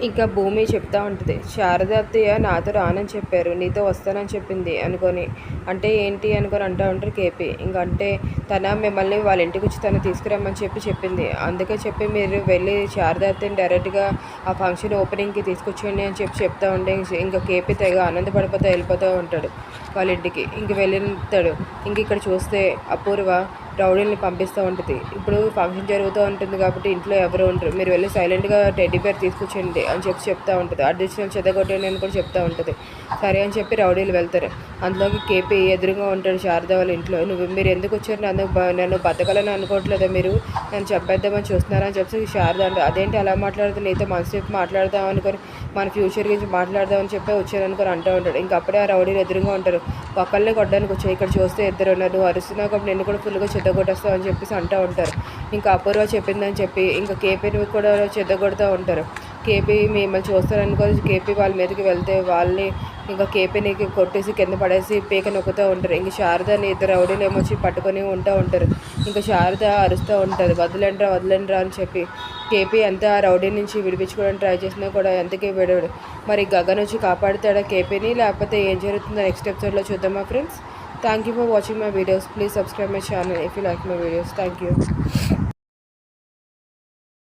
ఇంకా భూమి చెప్తా ఉంటుంది, శారద అత్తయ్య నాతో రానని చెప్పారు, నీతో వస్తానని చెప్పింది అనుకొని. అంటే ఏంటి అనుకొని అంటూ ఉంటారు కేపీ. అంటే తన మిమ్మల్ని వాళ్ళ ఇంటికి వచ్చి తను తీసుకురమ్మని చెప్పింది, అందుకే చెప్పి మీరు వెళ్ళి శారద అత్తయ్యని డైరెక్ట్గా ఆ ఫంక్షన్ ఓపెనింగ్కి తీసుకొచ్చేయండి అని చెప్తా ఉంటే ఇంకా కేపీ తెగ ఆనందపడిపోతూ వెళ్ళిపోతూ ఉంటాడు వాళ్ళ ఇంటికి. వెళ్తాడు. ఇక్కడ చూస్తే అపూర్వ రౌడీల్ని పంపిస్తూ ఉంటుంది. ఇప్పుడు ఫంక్షన్ జరుగుతూ ఉంటుంది కాబట్టి ఇంట్లో ఎవరు ఉండరు, మీరు వెళ్ళి సైలెంట్గా టెడ్డీ బేర్ తీసుకొచ్చేయండి అని చెప్తా ఉంటుంది. అడిషనల్ చెదగొట్టండి అని కూడా చెప్తా ఉంటుంది. సరే అని చెప్పి రౌడీలు వెళ్తారు. అందులోకి కేపీ ఎదురుగా ఉంటాడు శారద వాళ్ళ ఇంట్లో. మీరు ఎందుకు వచ్చారు, నన్ను బతకాలని అనుకోవట్లేదా, మీరు నన్ను చంపేద్దామని చూస్తున్నారని చెప్పి శారద అంటే, అదేంటి అలా మాట్లాడుతుంది, నీతో మనసేపు మాట్లాడదాం అనుకొని మన ఫ్యూచర్ గురించి మాట్లాడదామని చెప్పి వచ్చారనుకొని అంటూ ఉంటాడు. అప్పుడే ఆ రౌడీలు ఎదురుగా ఉంటారు. ఒకళ్ళని కొట్టడానికి వచ్చాయి, ఇక్కడ చూస్తే ఇద్దరు ఉన్నారు, నువ్వు అరుస్తున్నావు కాబట్టి నేను కూడా ఫుల్గా చెద్దగొట్టేస్తావు అని చెప్పేసి అంటూ ఉంటారు. అపూర్వ చెప్పిందని చెప్పి కేపీని కూడా చెద్దగొడుతూ ఉంటారు. కేపీ మిమ్మల్ని చూస్తారనుకొని కేపీ వాళ్ళ మీదకి వెళ్తే వాళ్ళని కేపీని కొట్టేసి కింద పడేసి పీక నొక్కుతూ ఉంటారు. శారదని ఇద్దరు రౌడీలు ఏమొచ్చి పట్టుకొని ఉంటారు. శారద అరుస్తూ ఉంటుంది, వదలండ్రా అని చెప్పి. కేపీ అంతా ఆ రౌడీ నుంచి విడిపించుకోవడానికి ట్రై చేసినా కూడా ఎంతకీ విడవడు. మరి గగన్ వచ్చి కాపాడుతాడా కేపీని, లేకపోతే ఏం జరుగుతుందో నెక్స్ట్ ఎపిసోడ్లో చూద్దామా friends. Thank you for watching my videos. Please subscribe my channel if you like my videos. Thank you.